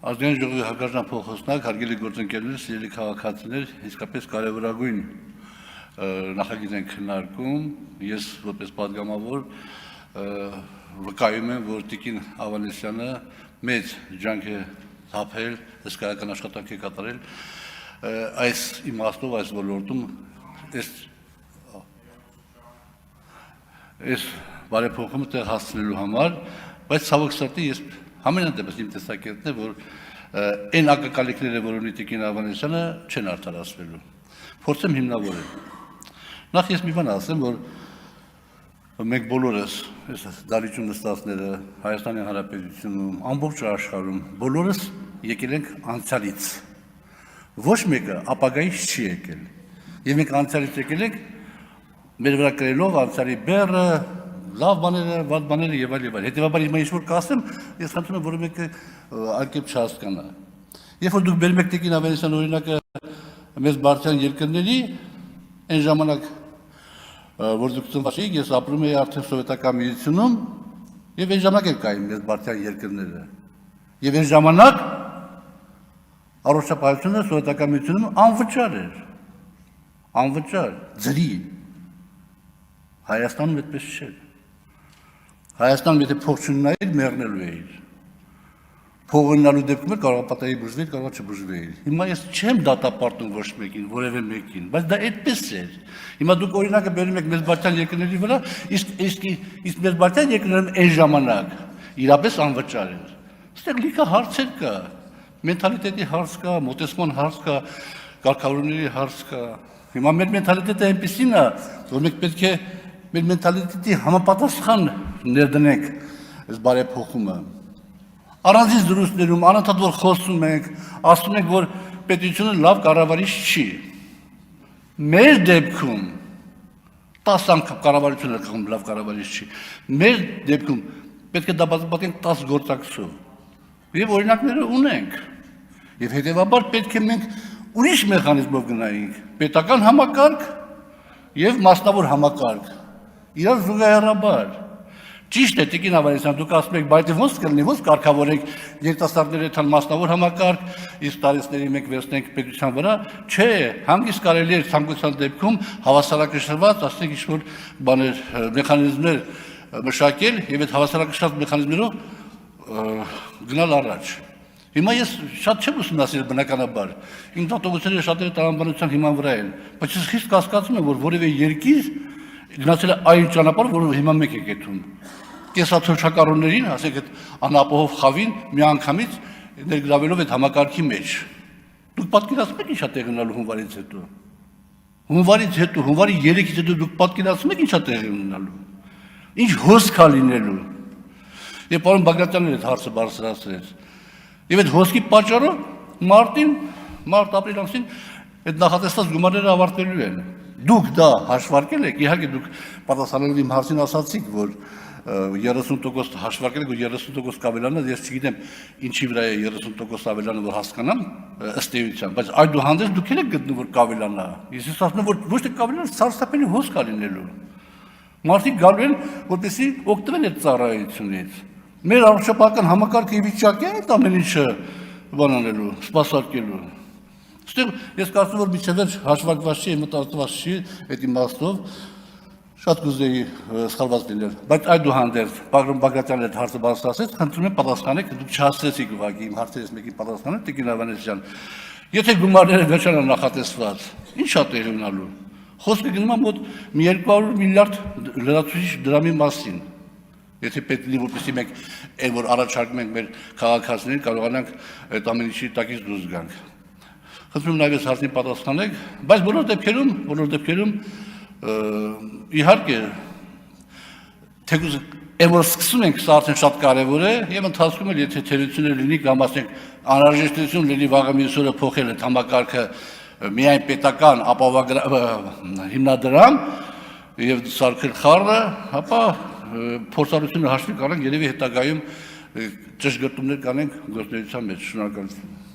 Ազգային ժողովի հարգարժան փոխոսնակ, հարգելի գործընկերներ, սիրելի քաղաքացիներ, իսկապես կարևորագույն նախագիծ են քննարկում, ես որպես պատգամավոր վկայում եմ, որ Տիկին Ավանեսյանը մեծ ջանք է թափել, հսկայական աշխատանք է կատարել այս իմաստով, այս ոլորտում, այս բարեփոխումը տեղ հասցնելու համար, բայց ցավոք սրտի ես համենայնդեպս իմ տեսակետն է, որ այն ակնկալիքները, որ ունի Տիկին Ավանեսյանը, չեն արդարացվելու։ Փորձեմ հիմնավորել։ Նախ ես մի բան ասեմ, որ մենք բոլորս, այս դալիճում նստածները, Հայաստանի Հանրապետությունում, ամբողջ աշխարհում, բոլորս եկել ենք անցյալից։ Ոչ մեկը ապագայից չի եկել։ Եվ մենք անցյալից եկել ենք մեր վրա կրելով անցյալի բեռը, լավ բաները, վատ բաները եւ այլ եւ այլ։ Հետեւաբար հիմա ինչ որ կասեմ, ես խնդրում եմ, որ մեկը արկեփ չհասկանա։ Երբ որ դուք բերում եք Տիկին Ավանեսյան օրինակը մեծ բարձրան երկրների, այն ժամանակ որ դուք ծնված եք, ես ապրում եի արդեն սովետական միությունում եւ այն ժամանակ էլ կային մեծ բարձրան երկրները։ Եվ այն ժամանակ առողջապահությունը սովետական միությունում անվճար էր։ Անվճար, ձրի։ Հայաստանում այդպես չէր։ Հայաստանում եթե փող չունենայիր, մեռնելու էիր։ Փող ունենալու դեպքում կարող պատահի բուժվեիր, կարող չբուժվեիր։ Հիմա ես չեմ դատապարտում ոչ մեկին, որևէ մեկին, բայց դա այդպես էր։ Հիմա դուք օրինակը բերում եք մեծ բարձրան երկրների վրա, իսկ մեծ բարձրան երկրներում այն ժամանակ իրապես անվճար էր։ Այստեղ լիքը հարցեր կա, մենթալիտետի հարց կա, մոտեցման հարց կա, կարգավորումների հարց կա։ Հիմա մեր մենթալիտետը այնպեսին է, որ մենք պետք է մեր մենթալիտետի համապատասխան ներդնենք այս բարեփոխումը։ Առանձին զրույցներում անընդհատ որ խոսում ենք, ասում ենք, որ պետությունը լավ կառավարիչ չի։ Մեր դեպքում 10 անգամ կառավարությունը լավ կառավարիչ չի։ Մեր դեպքում պետք է դա բացատրենք 10 գործակցով։ Եվ օրինակները ունենք։ Եվ հետևաբար պետք է մենք ուրիշ մեխանիզմով գնայինք, պետական համակարգ եւ մասնավոր համակարգ։ Իրար զուգահեռաբար։ Ճիշտ է, Տիկին Ավանեսյան, դուք ասում եք, բայց ոնց կլինի, ոնց կարգավորենք երիտասարդների հետ մասնավոր համակարգ, իսկ տարիների մենք վերցնենք պետության վրա, չէ, հանգիստ կարելի է ցանկության դեպքում հավասարակշռված, ասենք ինչ-որ բաներ, մեխանիզմներ մշակել եւ այդ հավասարակշռված մեխանիզմներով գնալ առաջ։ Հիմա ես շատ չեմ ուսումնասիրել բնականաբար, իմ դատողությունները շատերը տրամաբանության հիման վրա են, բայց ես խիստ կասկածում եմ, որ որևէ երկիր գնացել է այն ճանապարհով, որը հիմա մեկ է գտնում։ Կեսաթոշակառուներին, ասենք այդ անապահով խավին միանգամից ներգրավելով այդ համակարգի մեջ։ Դուք պատկերացնում եք ինչա տեղ ունենալու հունվարից հետո։ Հունվարից հետո, հունվարի 3-ից հետո դուք պատկերացնում եք ինչա տեղ ունենալու։ Ինչ հոսք է լինելու։ Եվ պարոն Բագրատյանն այդ հարցը բարձրացրեց։ Եվ այդ հոսքի պատճառով մարտ-ապրիլ ամսին այդ նախատեսված գումարները ավարտելու են։ Դուք դա հաշվարկել եք, իհարկե դուք պատասխանելով իմ հարցին ասացիք, որ 30% հաշվարկել եք, որ 30% կավելանա, ես չգիտեմ ինչի վրա է 30% ավելանը, որ հասկանամ ըստ էության, բայց այդուհանդերձ դուք եք գտնում, որ կավելանա։ Ես ասում եմ, որ ոչ թե կավելանա, սարսափելի հոսք է լինելու։ Մարդիկ գալու են, որպեսզի օգտվեն այդ ծառայությունից։ Մեր առողջապահական համակարգը ի վիճակի է այդ ամեն ինչը բանանելու, սպասարկելու։ Այստեղ ես կարծում որ միջևեր հաշվարկված չի, մտածված չի այդ իմաստով, շատ կուզեի սխալված լինել, բայց այդուհանդերձ պարոն Բագրատյանն այդ հարցը բարձրացրեց, խնդրում եմ պատասխանեք, դուք չհասցրեցիք ուղղակի իմ հարցերից մեկին պատասխանել, Տիկին Ավանեսյան։ Եթե գումարները վերջանան նախատեսված, ինչ է տեղի ունենալու։ Խոսքը գնում է մոտ 200 միլիարդ լրացուցիչ դրամի մասին։ Եթե պետք լինի, որպեսզի մենք այն որ առաջարկում ենք մեր քաղաքացիներին կարողանանք այդ ամեն ինչի տակից դուրս գանք։ Խնդրում եմ նաև հարցին պատասխանեք, բայց բոլոր դեպքերում իհարկե թեկուզ այն որ սկսում ենք, սա արդեն շատ կարևոր է եւ ընթացքում էլ եթե թերություններ լինի կամ ասենք անհրաժեշտություն լինի վաղը մյուս օրը փոխել այդ համակարգը միայն պետական հիմնադրամ եւ սարքել խառը, ապա փորձառությունը հաշվի կառնենք, երևի հետագայում ճշգրտումներ կանենք գործունեության մեջ։ Շնորհակալություն։